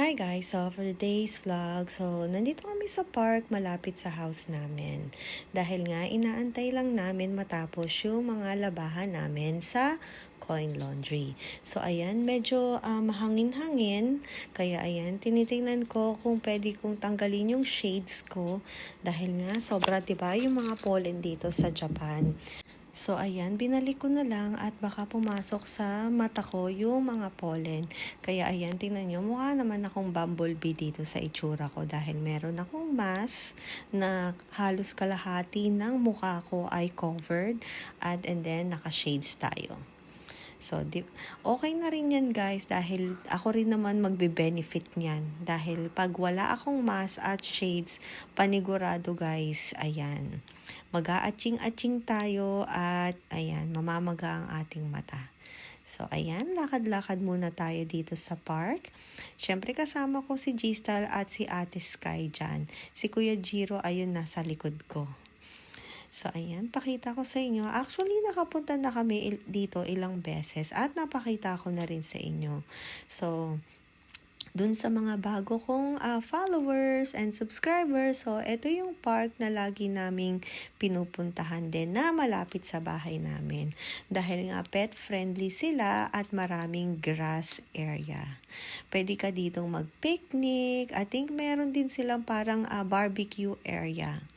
Hi guys! So for today's vlog, nandito kami sa park malapit sa house namin. Dahil nga inaantay lang namin matapos yung mga labahan namin sa coin laundry. So ayan, medyo mahangin-hangin. Kaya ayan, tinitingnan ko kung pwede kong tanggalin yung shades ko. Dahil nga sobra diba yung mga pollen dito sa Japan. So, ayan, binalik ko na lang at baka pumasok sa mata ko yung mga pollen. Kaya, ayan, tingnan nyo, mukha naman akong bumblebee dito sa itsura ko dahil meron akong mask na halos kalahati ng mukha ko ay covered and then naka-shades tayo. So, okay na rin yan guys dahil ako rin naman magbe-benefit niyan. Dahil pag wala akong mask at shades, panigurado guys, ayan, mag-aaching-aching tayo at ayan, mamamaga ang ating mata. So, ayan, lakad-lakad muna tayo dito sa park. Siyempre, kasama ko si Gistal at si Ate Sky dyan. Si Kuya Jiro, ayun, nasa likod ko. So, ayan, pakita ko sa inyo. Actually, nakapunta na kami dito ilang beses at napakita ko na rin sa inyo. So, dun sa mga bago kong followers and subscribers, so, ito yung park na lagi naming pinupuntahan din na malapit sa bahay namin. Dahil nga pet-friendly sila at maraming grass area. Pwede ka ditong mag-picnic. I think meron din silang parang barbecue area.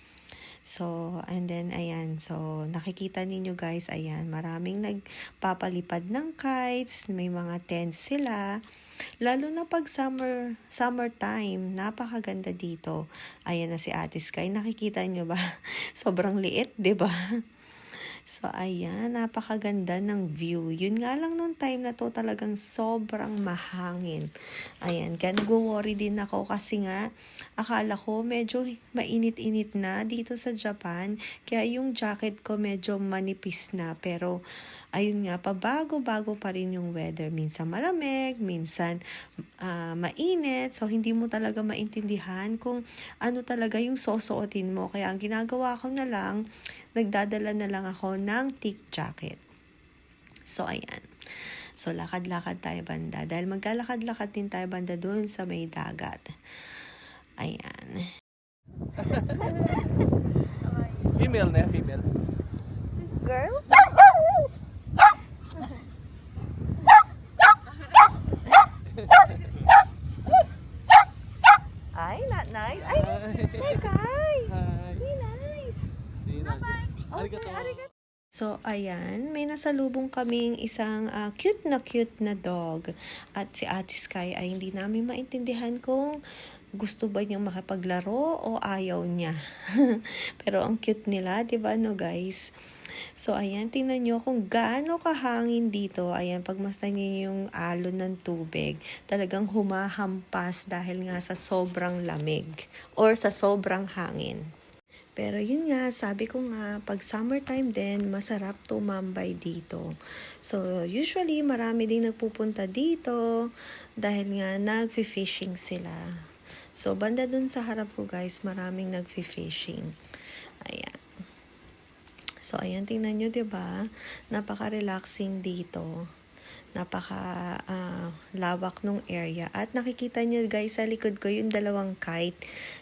So, and then, ayan. So, nakikita ninyo guys, ayan. Maraming nagpapalipad ng kites. May mga tents sila. Lalo na pag summertime, napakaganda dito. Ayan na si Ate Sky. Nakikita nyo ba? Sobrang liit, 'di ba? So, ayan, napakaganda ng view. Yun nga lang nung time na to talagang sobrang mahangin. Ayan, kaya nag-worry din ako kasi nga, akala ko medyo mainit-init na dito sa Japan. Kaya yung jacket ko medyo manipis na. Pero, ayun nga, pabago-bago pa rin yung weather. Minsan malamig, minsan mainit. So, hindi mo talaga maintindihan kung ano talaga yung susuotin mo. Kaya, ang ginagawa ko na lang, nagdadala na lang ako ng thick jacket. So, ayan. So, lakad-lakad tayo banda. Dahil maglalakad-lakad din tayo banda doon sa may dagat. Ayan. Female na, female. Girl? Ay, not nice. Ay, hey guys. Be nice. Arigato. So, ayan, may nasalubong kaming isang cute na dog. At si Ate Sky ay hindi namin maintindihan kung gusto ba niyang makipaglaro o ayaw niya. Pero ang cute nila, 'di ba no guys? So, ayan, tingnan nyo kung gaano kahangin dito. Ayan, pagmasdan nyo yung alon ng tubig, talagang humahampas dahil nga sa sobrang lamig or sa sobrang hangin. Pero yun nga, sabi ko nga, pag summertime din, masarap tumambay dito. So, usually, marami din nagpupunta dito dahil nga nag-fishing sila. So, banda dun sa harap ko guys, maraming nag-fishing. Ayan. So, ayan, tingnan nyo, diba? Napaka-relaxing dito. Napaka-lawak nung area. At nakikita nyo guys, sa likod ko yung dalawang kite.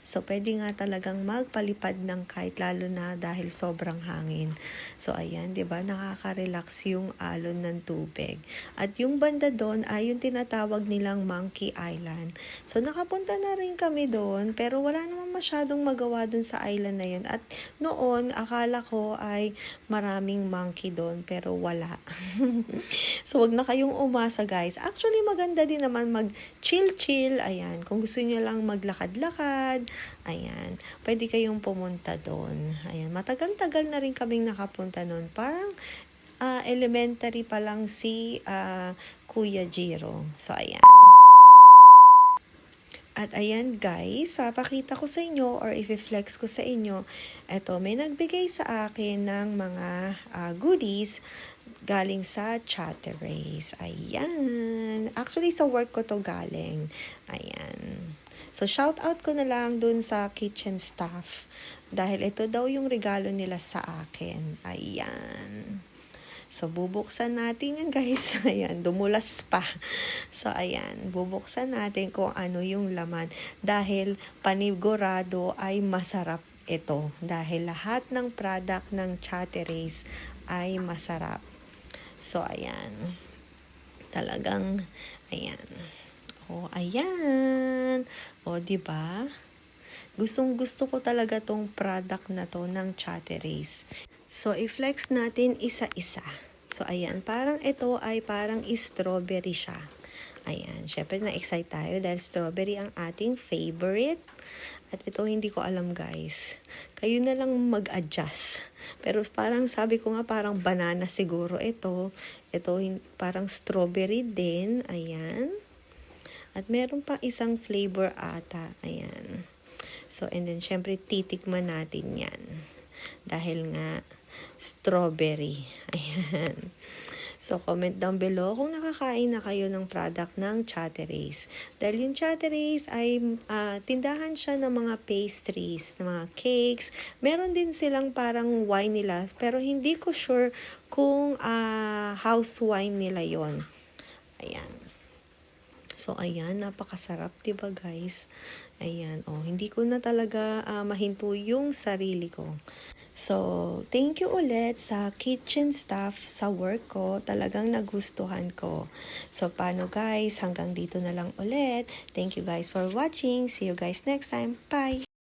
So, pwede nga talagang magpalipad ng kite, lalo na dahil sobrang hangin. So, ayan, diba? Nakaka-relax yung alon ng tubig. At yung banda doon ay yung tinatawag nilang Monkey Island. So, nakapunta na rin kami doon, pero wala naman masyadong magawa doon sa island na yun. At noon, akala ko ay maraming monkey doon, pero wala. So, wag na kayong umasa guys. Actually, maganda din naman mag-chill-chill. Ayan, kung gusto niyo lang maglakad-lakad, ayan, pwede kayong pumunta doon. Ayan, matagal-tagal na rin kaming nakapunta doon. Parang elementary pa lang si Kuya Jiro. So, ayan. At ayan guys, pakita ko sa inyo or i-flex ko sa inyo, eto, may nagbigay sa akin ng mga goodies galing sa Chateraise. Ayan. Actually, sa work ko to galing. Ayan. So, shout out ko na lang dun sa kitchen staff. Dahil ito daw yung regalo nila sa akin. Ayan. So, bubuksan natin yan guys. Ayan, dumulas pa. So, ayan, bubuksan natin kung ano yung laman. Dahil panigurado ay masarap ito. Dahil lahat ng product ng Chateraise ay masarap. So, ayan. Talagang, ayan. O, ayan. O, diba? Gustong-gusto ko talaga tong product na to ng Chateraise. So, i-flex natin isa-isa. So, ayan. Parang ito ay parang strawberry siya. Ayan. Syempre, na-excite tayo dahil strawberry ang ating favorite. At ito, hindi ko alam guys. Kayo na lang mag-adjust. Pero parang sabi ko nga, parang banana siguro ito. Ito, parang strawberry din. Ayan. At meron pa isang flavor ata. Ayan. So, and then, syempre, titikman natin yan. Dahil nga, strawberry. Ayan. So, comment down below kung nakakain na kayo ng product ng Chateraise. Dahil yung Chateraise ay tindahan siya ng mga pastries, ng mga cakes. Meron din silang parang wine nila, pero hindi ko sure kung house wine nila yon. Ayan. So, ayan, napakasarap, diba guys? Ayan, hindi ko na talaga mahinto yung sarili ko. So, thank you ulit sa kitchen staff sa work ko. Talagang nagustuhan ko. So, paano guys? Hanggang dito na lang ulit. Thank you guys for watching. See you guys next time. Bye!